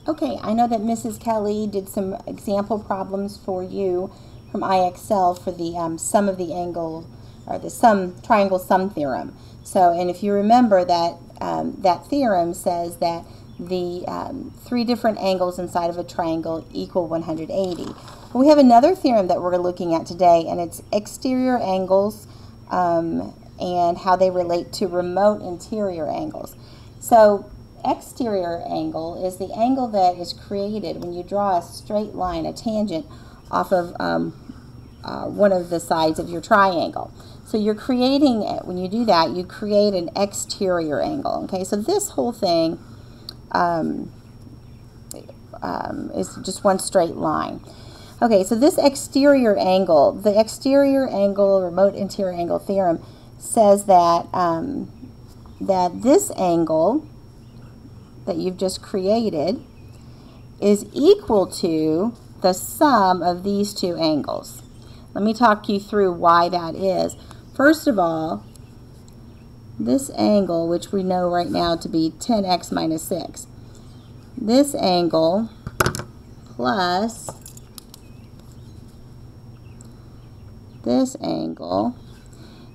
Okay, I know that Mrs. Kelly did some example problems for you from IXL for the sum of the angle, or the triangle sum theorem. So, and if you remember that that theorem says that the three different angles inside of a triangle equal 180. We have another theorem that we're looking at today, and it's exterior angles and how they relate to remote interior angles. So exterior angle is the angle that is created when you draw a straight line, a tangent, off of one of the sides of your triangle. So you're creating, when you do that, you create an exterior angle. Okay, so this whole thing is just one straight line. Okay, so this exterior angle, the exterior angle, remote interior angle theorem, says that that this angle that you've just created is equal to the sum of these two angles. Let me talk you through why that is. First of all, this angle, which we know right now to be 10x minus 6, this angle plus this angle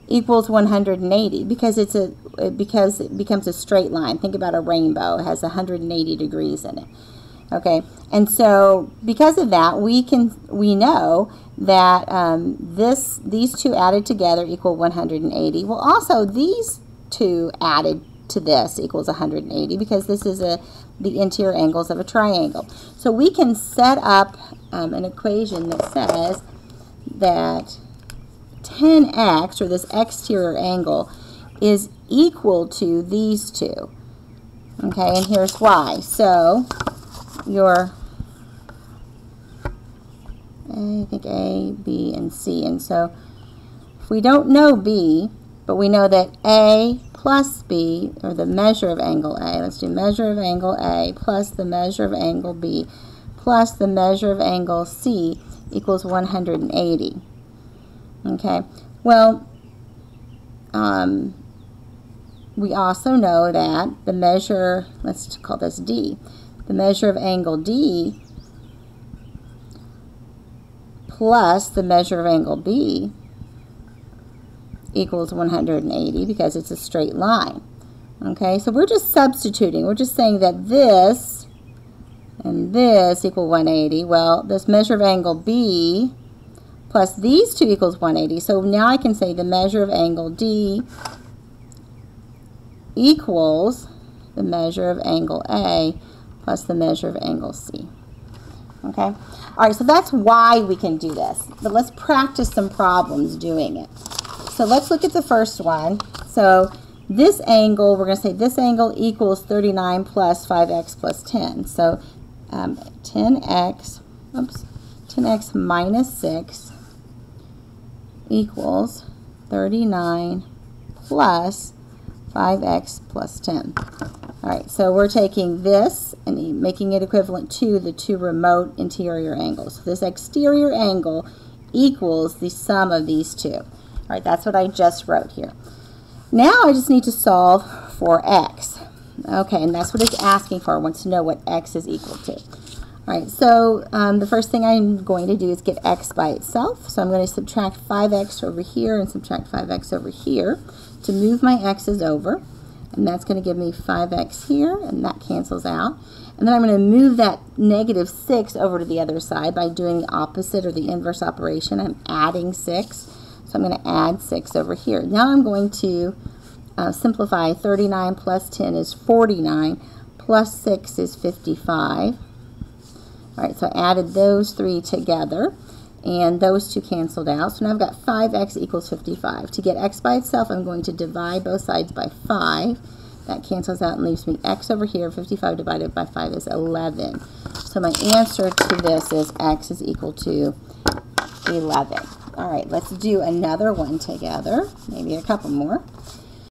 equals 180 because it becomes a straight line. Think about a rainbow. It has 180 degrees in it. Okay, and so because of that, we know that these two added together equal 180. Well, also these two added to this equals 180 because this is the interior angles of a triangle. So we can set up an equation that says that 10x, or this exterior angle, is equal to these two. Okay, and here's why. So your I think A, B, and C. And so if we don't know B, but we know that A plus B, or the measure of angle A, let's do measure of angle A plus the measure of angle B plus the measure of angle C equals 180. Okay, well, we also know that the measure, let's call this D, the measure of angle D plus the measure of angle B equals 180 because it's a straight line. Okay, so we're just substituting. We're just saying that this and this equal 180. Well, this measure of angle B plus these two equals 180. So now I can say the measure of angle D equals the measure of angle A plus the measure of angle C. Okay? All right, so that's why we can do this. But let's practice some problems doing it. So let's look at the first one. So this angle, we're going to say this angle equals 39 plus 5x plus 10. So 10x minus 6 equals 39 plus 5x plus 10. All right, so we're taking this and making it equivalent to the two remote interior angles. So this exterior angle equals the sum of these two. All right, that's what I just wrote here. Now I just need to solve for x. Okay, and that's what it's asking for. It wants to know what x is equal to. All right, so the first thing I'm going to do is get x by itself. So I'm going to subtract 5x over here and subtract 5x over here to move my x's over. And that's going to give me 5x here, and that cancels out. And then I'm going to move that negative 6 over to the other side by doing the opposite or the inverse operation. I'm adding 6. So I'm going to add 6 over here. Now I'm going to simplify. 39 plus 10 is 49, plus 6 is 55. All right, so I added those three together, and those two canceled out. So now I've got 5x equals 55. To get x by itself, I'm going to divide both sides by 5. That cancels out and leaves me x over here. 55 divided by 5 is 11. So my answer to this is x is equal to 11. All right, let's do another one together, maybe a couple more.